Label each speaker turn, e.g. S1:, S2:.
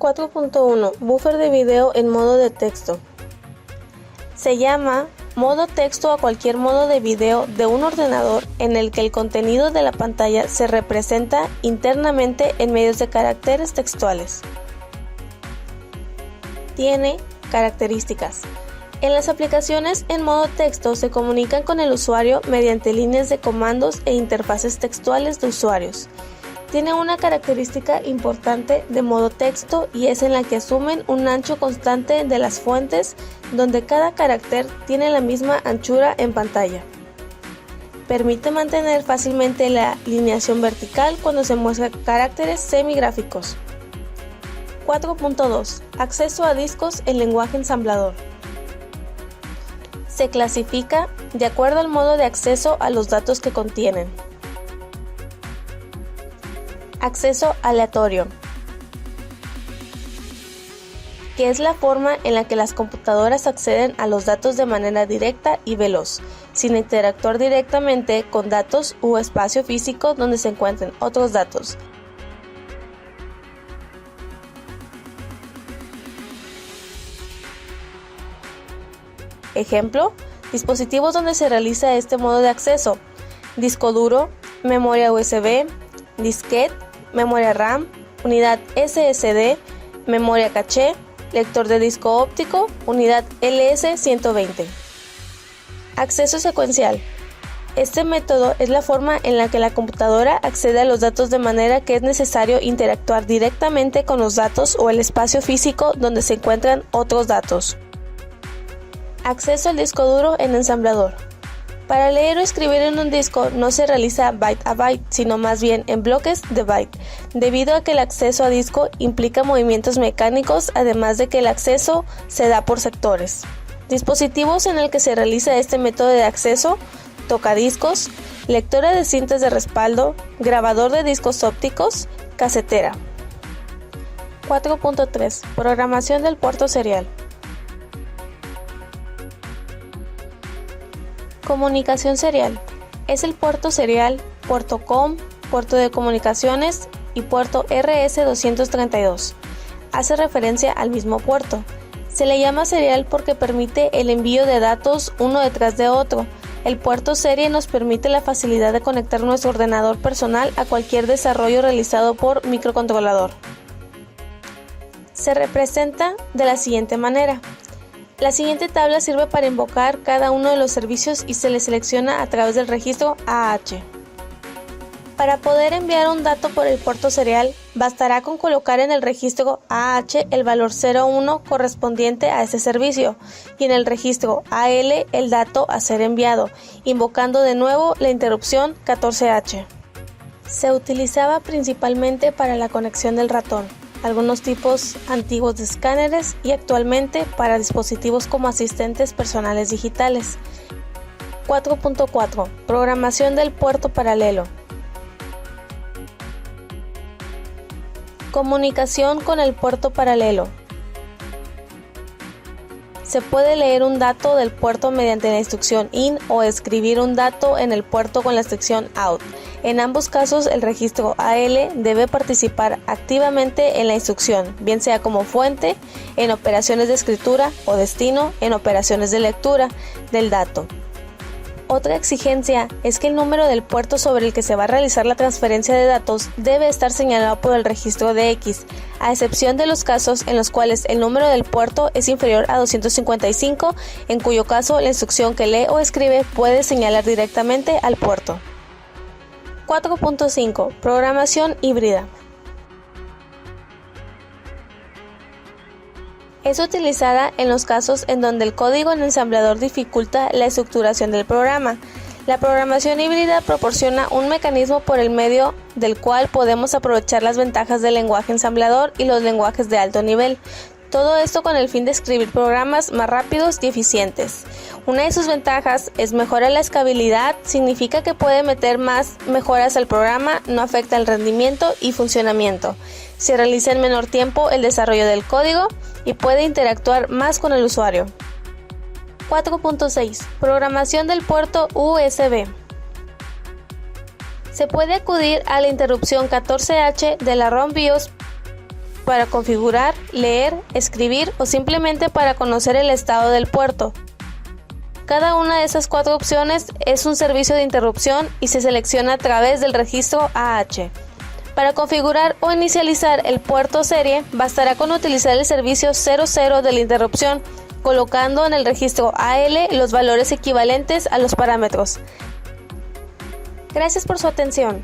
S1: 4.1 Buffer de video en modo de texto. Se llama modo texto a cualquier modo de video de un ordenador en el que el contenido de la pantalla se representa internamente en medios de caracteres textuales. Tiene características. En las aplicaciones en modo texto se comunican con el usuario mediante líneas de comandos e interfaces textuales de usuarios. Tiene una característica importante de modo texto y es en la que asumen un ancho constante de las fuentes donde cada carácter tiene la misma anchura en pantalla. Permite mantener fácilmente la lineación vertical cuando se muestran caracteres semigráficos. 4.2 Acceso a discos en lenguaje ensamblador. Se clasifica de acuerdo al modo de acceso a los datos que contienen. Acceso aleatorio, que es la forma en la que las computadoras acceden a los datos de manera directa y veloz, sin interactuar directamente con datos u espacio físico donde se encuentren otros datos. Ejemplo, dispositivos donde se realiza este modo de acceso: disco duro, memoria USB, disquete, memoria RAM, unidad SSD, memoria caché, lector de disco óptico, unidad LS120. Acceso secuencial. Este método es la forma en la que la computadora accede a los datos de manera que es necesario interactuar directamente con los datos o el espacio físico donde se encuentran otros datos. Acceso al disco duro en ensamblador. Para leer o escribir en un disco no se realiza byte a byte, sino más bien en bloques de byte, debido a que el acceso a disco implica movimientos mecánicos, además de que el acceso se da por sectores. Dispositivos en el que se realiza este método de acceso: tocadiscos, lectora de cintas de respaldo, grabador de discos ópticos, casetera. 4.3 Programación del puerto serial. Comunicación serial. Es el puerto serial, puerto COM, puerto de comunicaciones y puerto RS232. Hace referencia al mismo puerto. Se le llama serial porque permite el envío de datos uno detrás de otro. El puerto serie nos permite la facilidad de conectar nuestro ordenador personal a cualquier desarrollo realizado por microcontrolador. Se representa de la siguiente manera. La siguiente tabla sirve para invocar cada uno de los servicios y se le selecciona a través del registro AH. Para poder enviar un dato por el puerto serial, bastará con colocar en el registro AH el valor 01 correspondiente a ese servicio y en el registro AL el dato a ser enviado, invocando de nuevo la interrupción 14H. Se utilizaba principalmente para la conexión del ratón, algunos tipos antiguos de escáneres y actualmente para dispositivos como asistentes personales digitales. 4.4 Programación del puerto paralelo. Comunicación con el puerto paralelo. Se puede leer un dato del puerto mediante la instrucción IN o escribir un dato en el puerto con la instrucción OUT. En ambos casos, el registro AL debe participar activamente en la instrucción, bien sea como fuente, en operaciones de escritura o destino, en operaciones de lectura del dato. Otra exigencia es que el número del puerto sobre el que se va a realizar la transferencia de datos debe estar señalado por el registro de X, a excepción de los casos en los cuales el número del puerto es inferior a 255, en cuyo caso la instrucción que lee o escribe puede señalar directamente al puerto. 4.5 Programación híbrida. Es utilizada en los casos en donde el código en ensamblador dificulta la estructuración del programa. La programación híbrida proporciona un mecanismo por el medio del cual podemos aprovechar las ventajas del lenguaje ensamblador y los lenguajes de alto nivel. Todo esto con el fin de escribir programas más rápidos y eficientes. Una de sus ventajas es mejorar la escalabilidad, significa que puede meter más mejoras al programa, no afecta el rendimiento y funcionamiento. Se realiza en menor tiempo el desarrollo del código y puede interactuar más con el usuario. 4.6 Programación del puerto USB. Se puede acudir a la interrupción 14H de la ROM BIOS para configurar, leer, escribir o simplemente para conocer el estado del puerto. Cada una de esas 4 opciones es un servicio de interrupción y se selecciona a través del registro AH. Para configurar o inicializar el puerto serie, bastará con utilizar el servicio 00 de la interrupción, colocando en el registro AL los valores equivalentes a los parámetros. Gracias por su atención.